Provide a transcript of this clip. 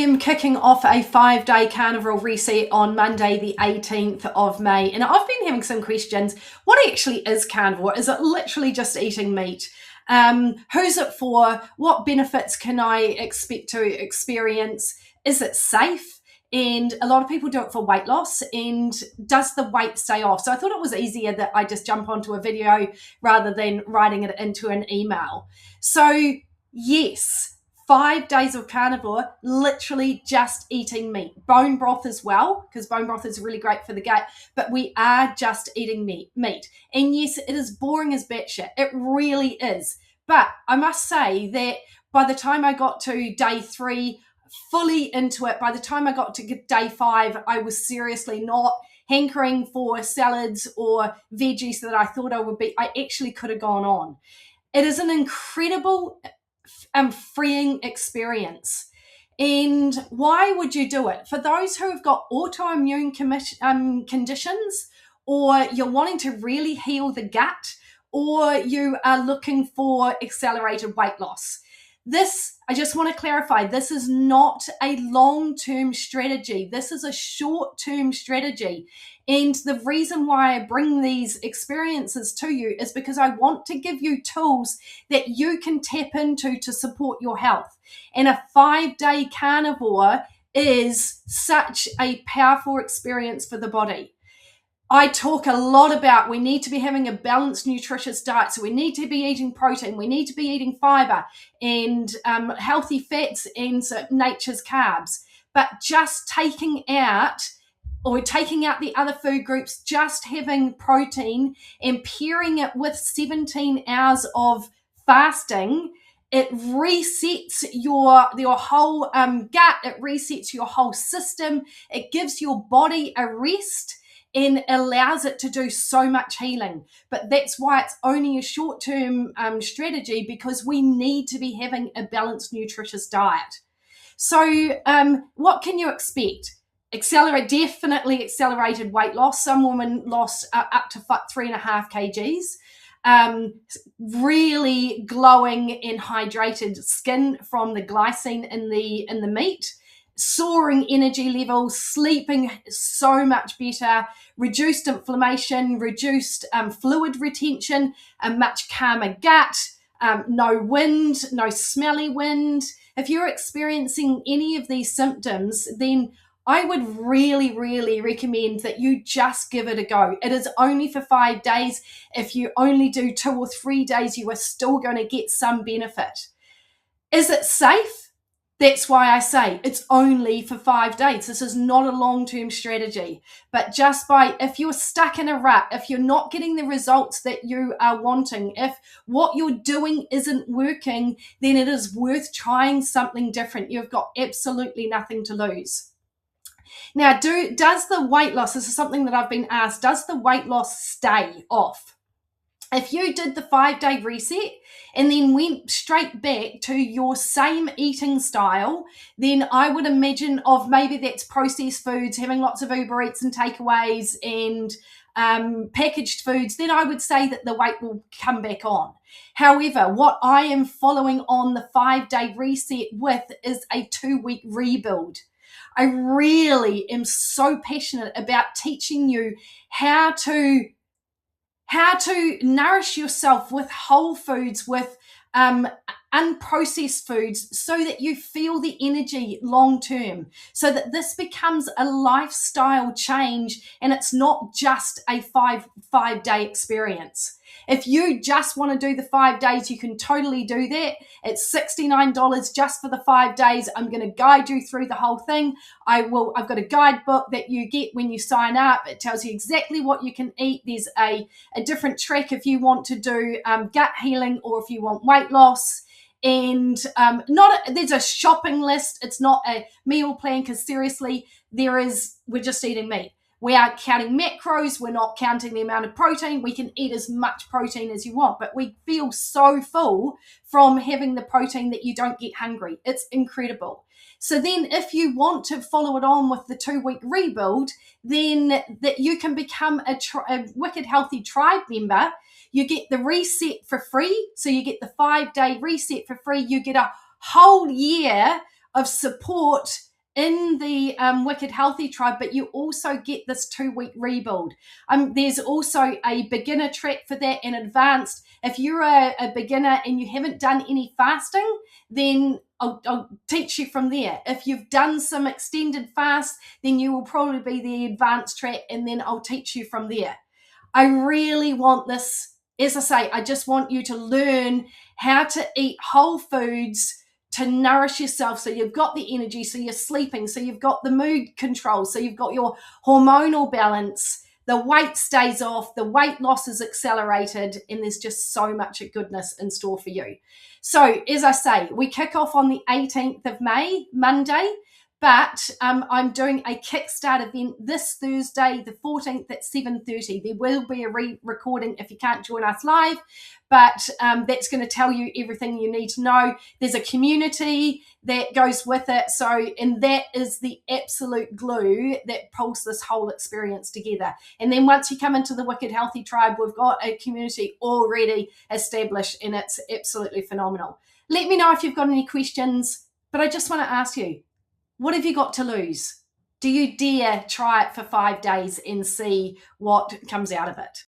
am kicking off a 5-day Carnivore Reset on Monday, the 18th of May. And I've been having some questions. What actually is carnivore? Is it literally just eating meat? Who's it for? What benefits can I expect to experience? Is it safe? And a lot of people do it for weight loss. And does the weight stay off? So I thought it was easier that I just jump onto a video rather than writing it into an email. So yes, 5 days of carnivore, literally just eating meat. Bone broth as well, because bone broth is really great for the gut, but we are just eating meat. And yes, it is boring as batshit. It really is. But I must say that by the time I got to day 3, fully into it, by the time I got to day 5, I was seriously not hankering for salads or veggies that I thought I would be. I actually could have gone on. It is an incredible freeing experience. And why would you do it? For those who have got autoimmune conditions, or you're wanting to really heal the gut, or you are looking for accelerated weight loss. This, I just want to clarify, this is not a long-term strategy. This is a short-term strategy. And the reason why I bring these experiences to you is because I want to give you tools that you can tap into to support your health. And a 5-day carnivore is such a powerful experience for the body. I talk a lot about we need to be having a balanced, nutritious diet. So we need to be eating protein, we need to be eating fiber and healthy fats and nature's carbs. But just taking out the other food groups, just having protein and pairing it with 17 hours of fasting, it resets your whole gut, it resets your whole system, it gives your body a rest and allows it to do so much healing. But that's why it's only a short-term strategy, because we need to be having a balanced, nutritious diet. So what can you expect? Definitely accelerated weight loss. Some women lost up to 3.5 kgs. Really glowing and hydrated skin from the glycine in the meat. Soaring energy levels, sleeping so much better, reduced inflammation, reduced fluid retention, a much calmer gut, no wind, no smelly wind. If you're experiencing any of these symptoms, then I would really, really recommend that you just give it a go. It is only for 5 days. If you only do 2 or 3 days, you are still going to get some benefit. Is it safe? That's why I say it's only for 5 days. This is not a long-term strategy. But if you're stuck in a rut, if you're not getting the results that you are wanting, if what you're doing isn't working, then it is worth trying something different. You've got absolutely nothing to lose. Now, does the weight loss, this is something that I've been asked, does the weight loss stay off? If you did the 5-day reset and then went straight back to your same eating style, then I would imagine maybe that's processed foods, having lots of Uber Eats and takeaways and packaged foods, then I would say that the weight will come back on. However, what I am following on the 5-day reset with is a 2-week rebuild. I really am so passionate about teaching you how to nourish yourself with whole foods, with unprocessed foods, so that you feel the energy long term, so that this becomes a lifestyle change and it's not just a five-day experience. If you just want to do the 5 days, you can totally do that. It's $69 just for the 5 days. I'm going to guide you through the whole thing. I've got a guidebook that you get when you sign up. It tells you exactly what you can eat. There's a different track if you want to do gut healing or if you want weight loss. And there's a shopping list. It's not a meal plan, because seriously, we're just eating meat. We are counting macros. We're not counting the amount of protein. We can eat as much protein as you want, but we feel so full from having the protein that you don't get hungry. It's incredible. So then if you want to follow it on with the 2-week rebuild, then that you can become a Wicked Healthy Tribe member. You get the reset for free. So you get the 5-day reset for free. You get a whole year of support in the Wicked Healthy Tribe, but you also get this 2-week rebuild. There's also a beginner track for that and advanced. If you're a beginner and you haven't done any fasting, then I'll teach you from there. If you've done some extended fast, then you will probably be the advanced track, and then I'll teach you from there. I really want this, as I say, I just want you to learn how to eat whole foods to nourish yourself, so you've got the energy, so you're sleeping, so you've got the mood control, so you've got your hormonal balance, the weight stays off, the weight loss is accelerated, and there's just so much goodness in store for you. So as I say, we kick off on the 18th of May, Monday, but I'm doing a kickstart event this Thursday, the 14th at 7:30. There will be a re-recording if you can't join us live, but that's going to tell you everything you need to know. There's a community that goes with it. So, and that is the absolute glue that pulls this whole experience together. And then once you come into the Wicked Healthy Tribe, we've got a community already established, and it's absolutely phenomenal. Let me know if you've got any questions, but I just want to ask you, what have you got to lose? Do you dare try it for 5 days and see what comes out of it?